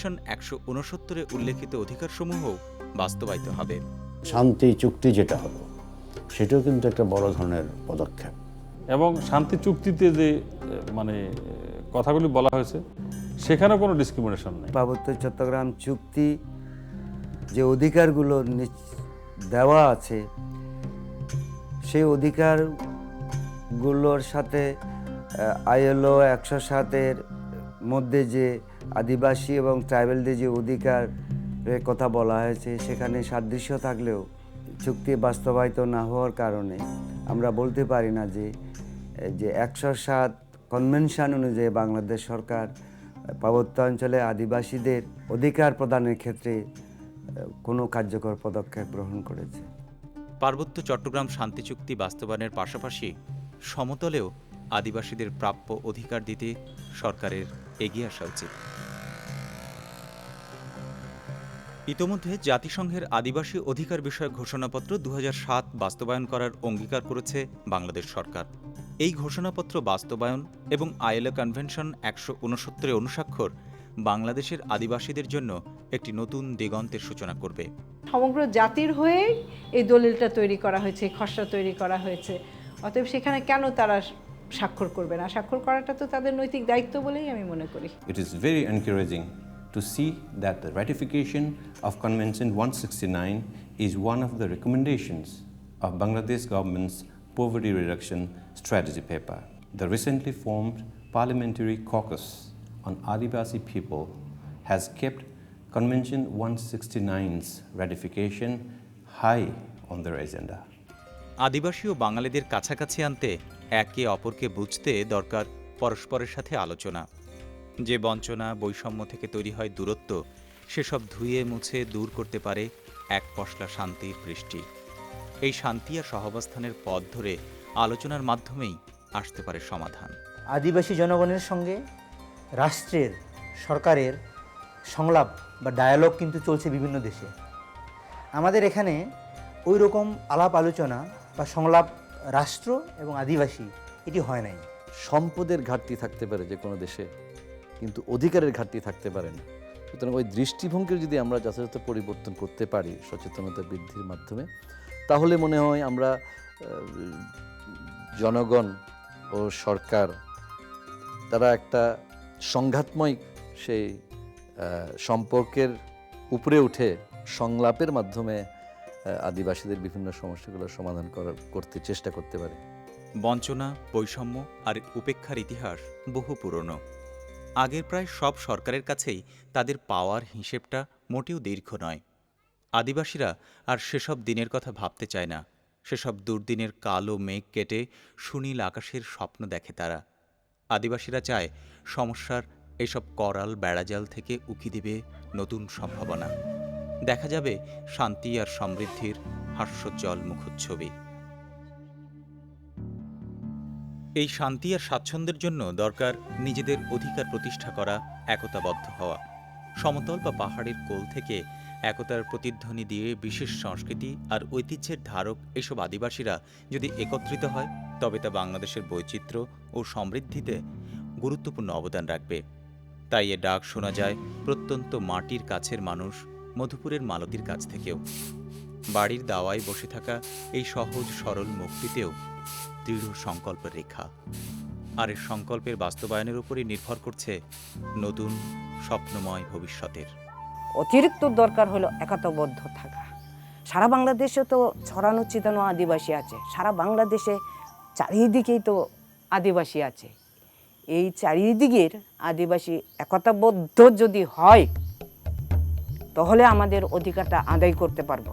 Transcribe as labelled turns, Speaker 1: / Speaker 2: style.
Speaker 1: ১৬৯ উল্লেখিত অধিকারসমূহ বাস্তবায়িত হবে।
Speaker 2: শান্তি চুক্তি যেটা হলো সেটাও কিন্তু একটা বড় ধরনের পদক্ষেপ।
Speaker 3: এবং শান্তি চুক্তিতে যে মানে কথাগুলি বলা হয়েছে সেখানে কোনো ডিসক্রিমিনেশন নেই।
Speaker 4: পার্বত্য চট্টগ্রাম চুক্তি যে অধিকারগুলো দেওয়া আছে সেই অধিকারগুলোর সাথে ILO 107-এর মধ্যে যে আদিবাসী এবং ট্রাইবেলদের যে অধিকারের কথা বলা হয়েছে সেখানে সাদৃশ্য থাকলেও চুক্তি বাস্তবায়িত না হওয়ার কারণে আমরা বলতে পারি না যে 107 কনভেনশন অনুযায়ী বাংলাদেশ সরকার পার্বত্য অঞ্চলে আদিবাসীদের অধিকার প্রদানের ক্ষেত্রে কোনো কার্যকর পদক্ষেপ গ্রহণ করেছে।
Speaker 1: পার্বত্য চট্টগ্রাম শান্তি চুক্তি বাস্তবায়নের পাশাপাশি সমতলেও আদিবাসীদের প্রাপ্য অধিকার দিতে সরকারের এগিয়ে আসা উচিত। ইতোমধ্যে জাতিসংঘের আদিবাসী অধিকার বিষয়ক ঘোষণাপত্র ২০০৭ বাস্তবায়ন করার অঙ্গীকার করেছে বাংলাদেশ সরকার। এই ঘোষণাপত্র বাস্তবায়ন এবং ILO কনভেনশন ১৬৯ অনুস্বাক্ষর বাংলাদেশের আদিবাসীদের জন্য একটি নতুন দিগন্তের সূচনা করবে।
Speaker 5: সমগ্র জাতির হয়ে এই দলিলটা তৈরি করা হয়েছে, খসড়া তৈরি করা হয়েছে। অতএব সেখানে কেন তারা স্বাক্ষর করবে না? স্বাক্ষর করাটা তো তাদের নৈতিক দায়িত্ব বলেই আমি মনে করি।
Speaker 6: It is very encouraging to see that the ratification of Convention 169 is one of the recommendations of Bangladesh government's poverty reduction strategy paper. The recently formed Parliamentary Caucus on Adivasi people has kept Convention 169's ratification high on their agenda.
Speaker 1: আদিবাসী ও বাঙালিদের কাছাকাছি আনতে একে অপরকে বুঝতে দরকার পরস্পরের সাথে আলোচনা। যে বঞ্চনা বৈষম্য থেকে তৈরি হয় দূরত্ব, সেসব ধুয়ে মুছে দূর করতে পারে এক পশলা শান্তির বৃষ্টি। এই শান্তি আর সহাবস্থানের পথ ধরে আলোচনার মাধ্যমেই আসতে পারে সমাধান।
Speaker 7: আদিবাসী জনগণের সঙ্গে রাষ্ট্রের সরকারের সংলাপ বা ডায়ালগ কিন্তু চলছে বিভিন্ন দেশে। আমাদের এখানে ওই রকম আলাপ আলোচনা বা সংলাপ রাষ্ট্র এবং আদিবাসী এটি হয় নাই।
Speaker 8: সম্পদের ঘাটতি থাকতে পারে যে কোনো দেশে, কিন্তু অধিকারের ঘাটতি থাকতে পারে না। সুতরাং ওই দৃষ্টিভঙ্গির যদি আমরা যথাযথ পরিবর্তন করতে পারি সচেতনতা বৃদ্ধির মাধ্যমে, তাহলে মনে হয় আমরা জনগণ ও সরকার তারা একটা সংঘাতময় সেই সম্পর্কের উপরে উঠে সংলাপের মাধ্যমে আদিবাসীদের বিভিন্ন সমস্যাগুলোর সমাধান করতে চেষ্টা করতে পারে।
Speaker 1: বঞ্চনা, বৈষম্য আর উপেক্ষার ইতিহাস বহু পুরনো। আগের প্রায় সব সরকারের কাছেই তাদের পাওয়ার হিসেবটা মোটেও দীর্ঘ নয়। আদিবাসীরা আর সেসব দিনের কথা ভাবতে চায় না। সেসব দুর্দিনের কালো মেঘ কেটে সুনীল আকাশের স্বপ্ন দেখে তারা। আদিবাসীরা চায় সমস্যার এসব করাল বেড়াজাল থেকে উকি দেবে নতুন সম্ভাবনা। দেখা যাবে শান্তি আর সমৃদ্ধির হাস্যোজ্জ্বল মুখচ্ছবি। এই শান্তি আর স্বাচ্ছন্দ্যের জন্য দরকার নিজেদের অধিকার প্রতিষ্ঠা করা, একতাবদ্ধ হওয়া। সমতল বা পাহাড়ের কোল থেকে একতার প্রতিধ্বনি দিয়ে বিশেষ সংস্কৃতি আর ঐতিহ্যের ধারক এসব আদিবাসীরা যদি একত্রিত হয়, তবে তা বাংলাদেশের বৈচিত্র্য ও সমৃদ্ধিতে গুরুত্বপূর্ণ অবদান রাখবে। তাই এ ডাক শোনা যায় প্রত্যন্ত মাটির কাছের মানুষ মধুপুরের মালতীর কাছ থেকেও। বাড়ির দাওয়ায় বসে থাকা এই সহজ সরল মুক্তিতেও দৃঢ় সংকল্পের রেখা। আর এর সংকল্পের বাস্তবায়নের উপরই নির্ভর করছে নতুন স্বপ্নময় ভবিষ্যতের।
Speaker 9: অতিরিক্ত দরকার হলো একতাবদ্ধ থাকা। সারা বাংলাদেশে তো ছড়ানো ছিটানো আদিবাসী আছে, সারা বাংলাদেশে চারিদিকেই তো আদিবাসী আছে। এই চারিদিকের আদিবাসী একতাবদ্ধ যদি হয়, তাহলে আমাদের অধিকারটা আদায় করতে পারবো।